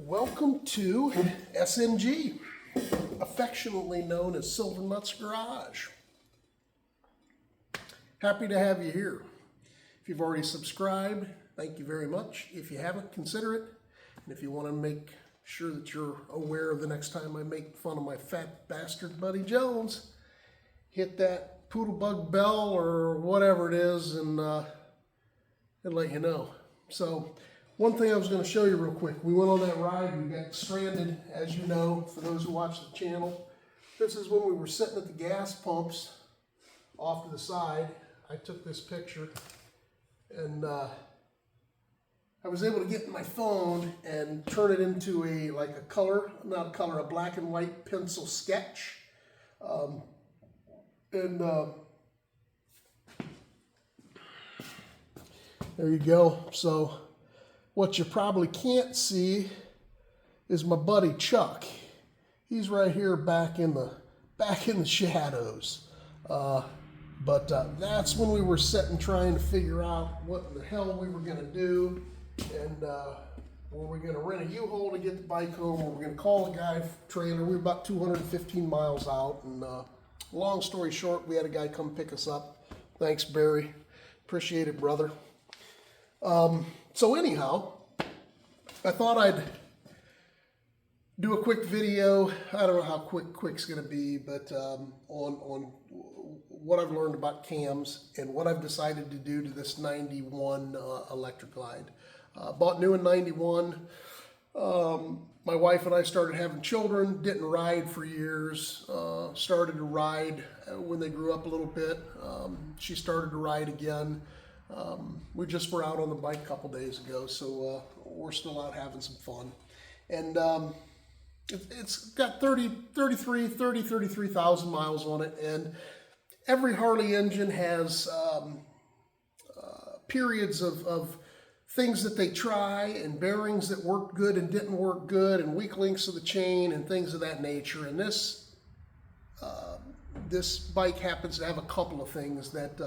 Welcome to SMG, affectionately known as Silver Nuts Garage. Happy to have you here. If you've already subscribed, thank you very much. If you haven't, consider it. And if you want to make sure that you're aware of the next time I make fun of my fat bastard buddy Jones, hit that poodle bug bell or whatever it is, and it'll let you know. So, one thing I was going to show you real quick. We went on that ride. We got stranded, as you know, for those who watch the channel. This is when we were sitting at the gas pumps off to the side. I took this picture, and I was able to get in my phone and turn it into a black and white pencil sketch. There you go. So what you probably can't see is my buddy Chuck. He's right here back in the shadows. But that's when we were sitting trying to figure out what the hell we were going to do, and were we going to rent a U-Haul to get the bike home, or we're going to call a guy trailer. We were about 215 miles out, and long story short, we had a guy come pick us up. Thanks, Barry. Appreciate it, brother. So anyhow, I thought I'd do a quick video. I don't know how quick's going to be, but on what I've learned about cams and what I've decided to do to this 91 electric glide. Bought new in 91. My wife and I started having children, didn't ride for years, started to ride when they grew up a little bit. She started to ride again. We just were out on the bike a couple days ago, so we're still out having some fun. And it's got 33,000 miles on it, and every Harley engine has periods of things that they try, and bearings that worked good and didn't work good, and weak links of the chain and things of that nature. And this bike happens to have a couple of things that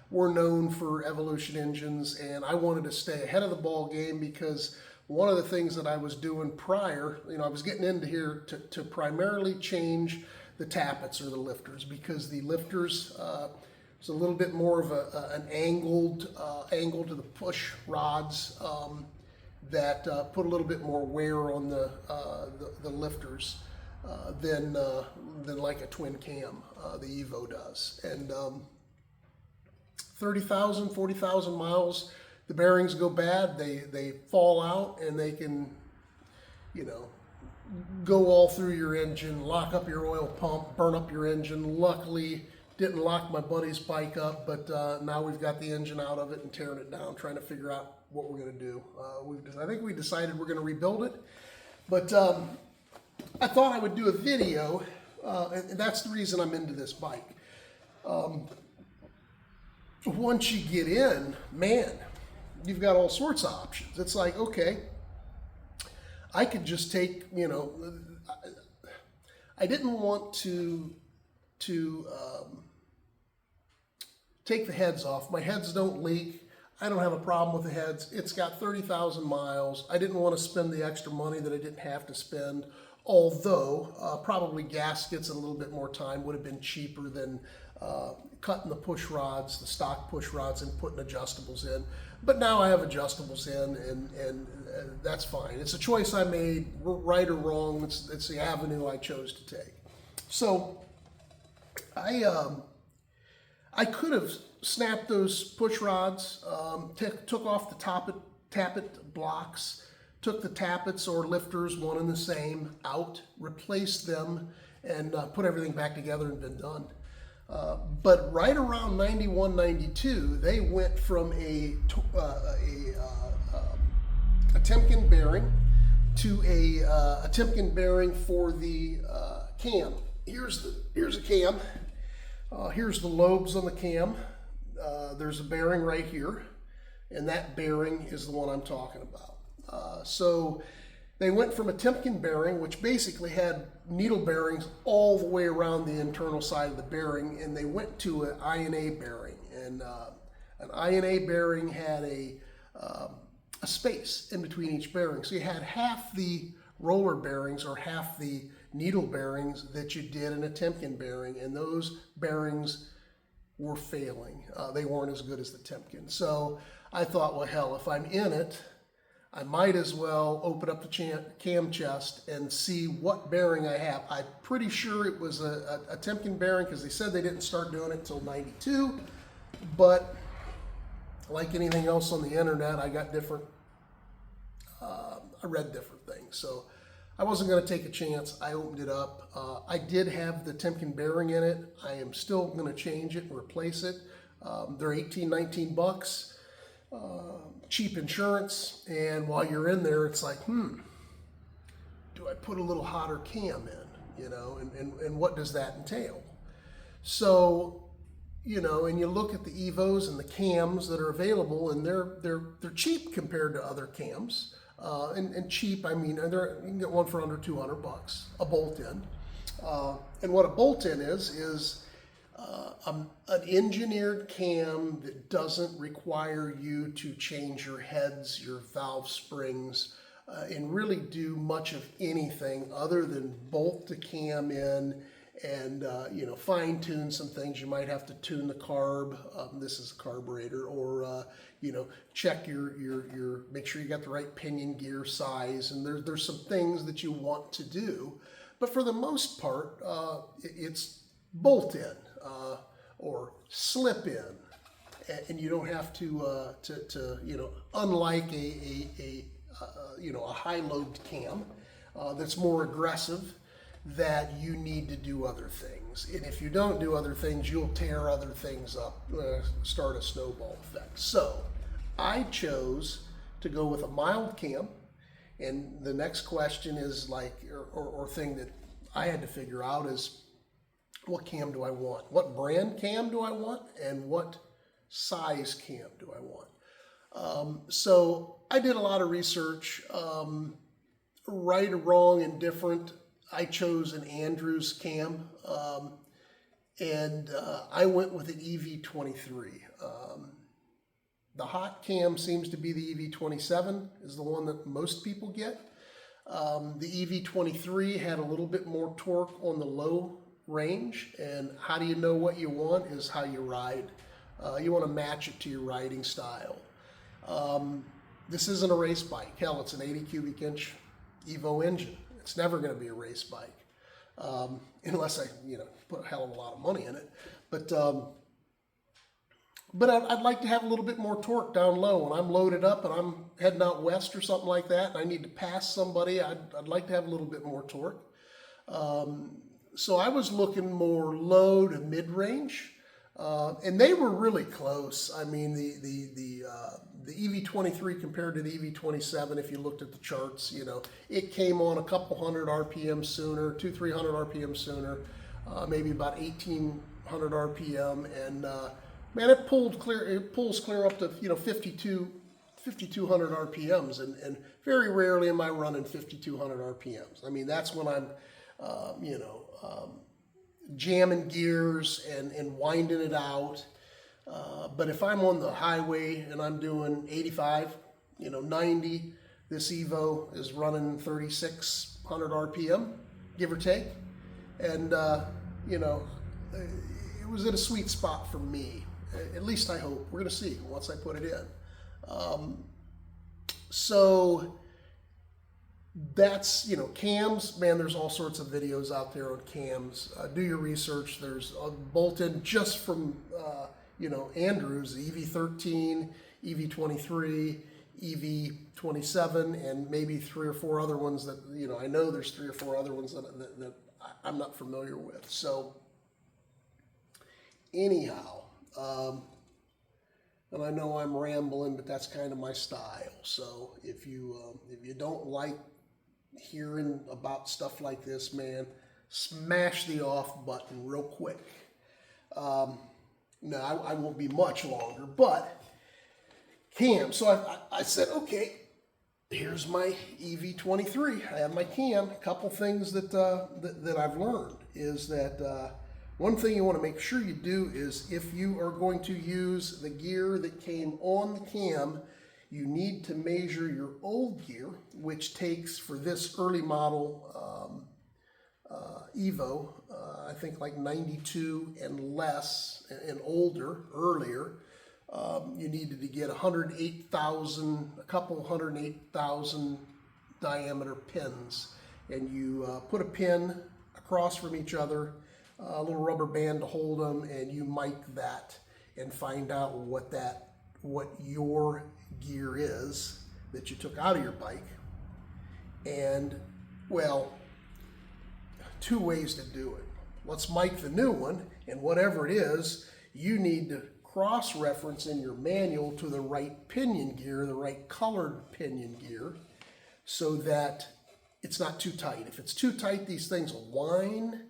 were known for Evolution engines, and I wanted to stay ahead of the ball game because one of the things that I was doing prior, I was getting into here to primarily change the tappets or the lifters, because the lifters was a little bit more of an angle to the push rods that put a little bit more wear on the lifters than like a twin cam, the Evo does. And 30,000, 40,000 miles, the bearings go bad, they fall out, and they can, go all through your engine, lock up your oil pump, burn up your engine. Luckily, didn't lock my buddy's bike up, but now we've got the engine out of it and tearing it down, trying to figure out what we're going to do. I think we decided we're going to rebuild it, but I thought I would do a video, and that's the reason I'm into this bike. Once you get in, man, you've got all sorts of options. It's like, okay, I could just take, I didn't want to take the heads off. My heads don't leak. I don't have a problem with the heads. It's got 30,000 miles. I didn't want to spend the extra money that I didn't have to spend, although probably gaskets and a little bit more time would have been cheaper than cutting the push rods, the stock push rods, and putting adjustables in. But now I have adjustables in, and that's fine. It's a choice I made, right or wrong. It's the avenue I chose to take. So I could have snapped those push rods, took off the tappet blocks, took the tappets or lifters, one and the same, out, replaced them, and put everything back together and been done. But right around 91, 92, they went from a Timken bearing to a Timken bearing for the cam. Here's a cam. Here's the lobes on the cam. There's a bearing right here, and that bearing is the one I'm talking about. So they went from a Timken bearing, which basically had needle bearings all the way around the internal side of the bearing, and they went to an INA bearing. And an INA bearing had a a space in between each bearing. So you had half the roller bearings or half the needle bearings that you did in a Timken bearing, and those bearings were failing. They weren't as good as the Timken. So I thought, well, hell, if I'm in it, I might as well open up the cam chest and see what bearing I have. I'm pretty sure it was a Timken bearing because they said they didn't start doing it until '92, but like anything else on the internet, I got different, I read different things. So I wasn't going to take a chance. I opened it up. I did have the Timken bearing in it. I am still going to change it and replace it. They're 18, 19 bucks. Cheap insurance, and while you're in there, it's like, do I put a little hotter cam in, you know, and what does that entail? So, you know, and you look at the Evos and the cams that are available, and they're cheap compared to other cams, and cheap, I mean, you can get one for under 200 bucks, a bolt-in, and what a bolt-in is an engineered cam that doesn't require you to change your heads, your valve springs, and really do much of anything other than bolt the cam in and you know, fine tune some things. You might have to tune the carb. This is a carburetor, or you know, check your make sure you got the right pinion gear size, and there's some things that you want to do, but for the most part, it's bolt in. Or slip in, and you don't have to you know, unlike a you know, a high load cam that's more aggressive, that you need to do other things, and if you don't do other things, you'll tear other things up, start a snowball effect. So I chose to go with a mild cam, and the next question is like, or thing that I had to figure out is, what cam do I want? What brand cam do I want? And what size cam do I want? So I did a lot of research, right or wrong, indifferent. I chose an Andrews cam, and I went with an EV23. The hot cam seems to be the EV27, is the one that most people get. The EV23 had a little bit more torque on the low range, and how do you know what you want is how you ride. You want to match it to your riding style. This isn't a race bike. Hell, it's an 80 cubic inch Evo engine. It's never going to be a race bike, unless I, you know, put a hell of a lot of money in it. But I'd like to have a little bit more torque down low. When I'm loaded up and I'm heading out west or something like that, and I need to pass somebody, I'd like to have a little bit more torque. So I was looking more low to mid-range, and they were really close. I mean, the EV23 compared to the EV27, if you looked at the charts, you know, it came on a couple hundred RPM sooner, 200-300 RPM sooner, maybe about 1800 RPM, and man, it pulls clear up to, you know, 5200 RPMs, and very rarely am I running 5200 RPMs. I mean, that's when I'm you know, jamming gears and winding it out. But if I'm on the highway and I'm doing 85, you know, 90, this Evo is running 3600 RPM, give or take. And, you know, it was at a sweet spot for me. At least I hope. We're going to see once I put it in. So that's, you know, cams, man, there's all sorts of videos out there on cams. Do your research. There's a bolt-in just from, you know, Andrews, the EV13, EV23, EV27, and maybe 3 or 4 other ones that, you know, I know there's 3 or 4 other ones that I'm not familiar with. So anyhow, and I know I'm rambling, but that's kind of my style. So if you don't like hearing about stuff like this, man, smash the off button real quick. No, I won't be much longer, but cam. So I said, okay, here's my EV23. I have my cam. A couple things that I've learned is that one thing you want to make sure you do is, if you are going to use the gear that came on the cam, you need to measure your old gear, which takes, for this early model Evo, I think like 92 and less and older, earlier, you needed to get 108,000, a couple 108,000 diameter pins. And you put a pin across from each other, a little rubber band to hold them, and you mic that and find out what your gear is that you took out of your bike. And, well, two ways to do it. Let's mic the new one, and whatever it is, you need to cross-reference in your manual to the right pinion gear, the right colored pinion gear, so that it's not too tight. If it's too tight, these things will whine,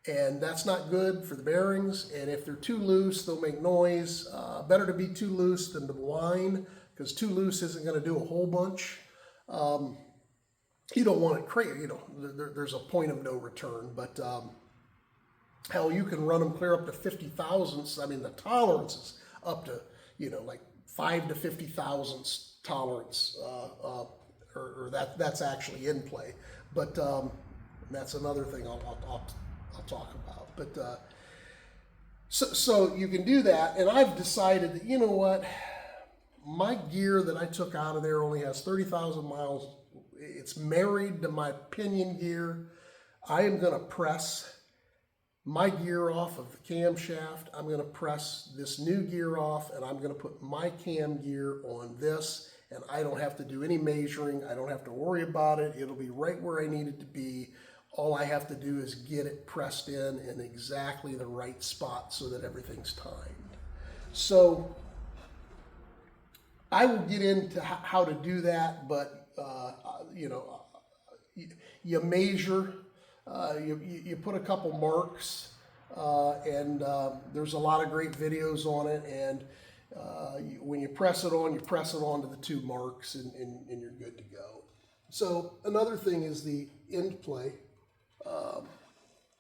and that's not good for the bearings. And if they're too loose, they'll make noise. Better to be too loose than to whine, because too loose isn't going to do a whole bunch. You don't want it crazy, you know, there's a point of no return, but hell, you can run them clear up to 50 thousandths. I mean, the tolerance is up to, you know, like 5 to 50 thousandths tolerance, or that's actually in play. But that's another thing I'll talk about. But so you can do that, and I've decided that, you know what, my gear that I took out of there only has 30,000 miles. It's married to my pinion gear. I am going to press my gear off of the camshaft. I'm going to press this new gear off, and I'm going to put my cam gear on this, and I don't have to do any measuring. I don't have to worry about it. It'll be right where I need it to be. All I have to do is get it pressed in exactly the right spot so that everything's timed. So I will get into how to do that, but you know, you measure, you put a couple marks, and there's a lot of great videos on it, and when you press it on to the two marks, and you're good to go. So another thing is the end play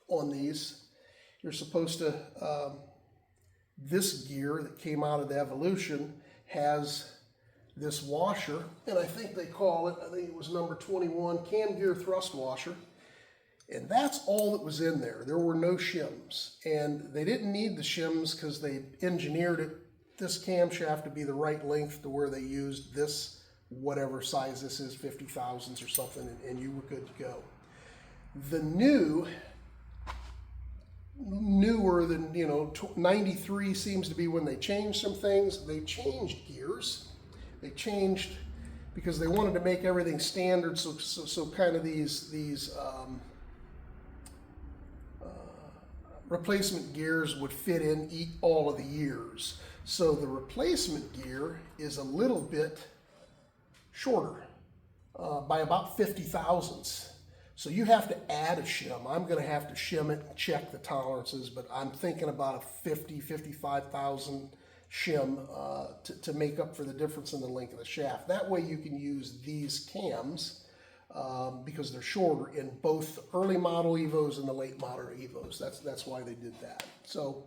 on these. You're supposed to, this gear that came out of the Evolution has this washer, and I think they call it, I think it was number 21, cam gear thrust washer. And that's all that was in there. There were no shims. And they didn't need the shims because they engineered it, this camshaft, to be the right length to where they used this, whatever size this is, 50 thousandths or something, and you were good to go. The newer than, you know, 93 seems to be when they changed some things. They changed gears. They changed because they wanted to make everything standard, so kind of these replacement gears would fit in all of the years. So the replacement gear is a little bit shorter by about 50 thousandths. So you have to add a shim. I'm going to have to shim it and check the tolerances, but I'm thinking about a 55,000 shim to make up for the difference in the length of the shaft. That way you can use these cams because they're shorter in both the early model Evos and the late model Evos. That's why they did that. So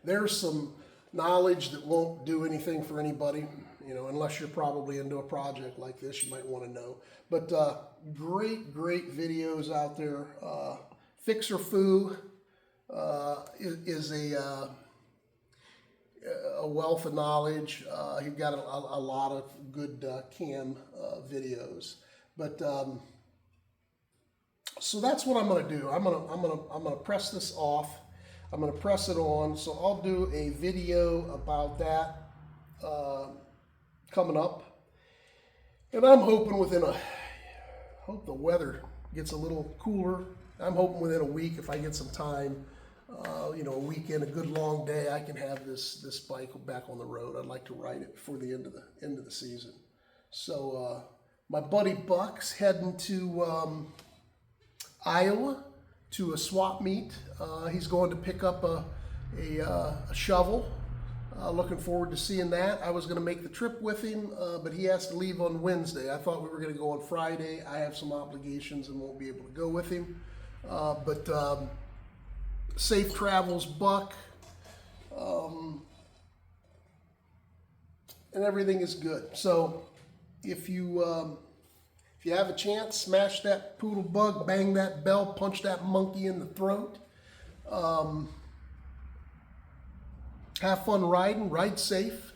there's some knowledge that won't do anything for anybody, you know, unless you're probably into a project like this, you might want to know. But great videos out there. Fixer Foo is a wealth of knowledge. He's got a lot of good cam videos. But so that's what I'm going to do. I'm going to press this off. I'm going to press it on. So I'll do a video about that coming up. And I'm hoping hope the weather gets a little cooler. I'm hoping within a week, if I get some time, you know, a weekend, a good long day, I can have this bike back on the road. I'd like to ride it before the end of the season. So my buddy Buck's heading to Iowa to a swap meet. He's going to pick up a shovel. Looking forward to seeing that. I was going to make the trip with him, but he has to leave on Wednesday. I thought we were going to go on Friday. I have some obligations and won't be able to go with him. But safe travels, Buck. and everything is good. So if you have a chance, smash that poodle bug, bang that bell, punch that monkey in the throat. Have fun riding, ride safe.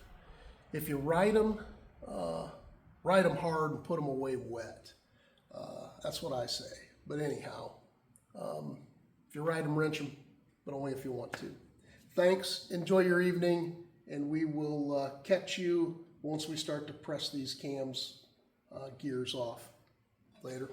If you ride them hard and put them away wet. That's what I say. But anyhow, if you ride them, wrench them, but only if you want to. Thanks, enjoy your evening, and we will catch you once we start to press these cams gears off. Later.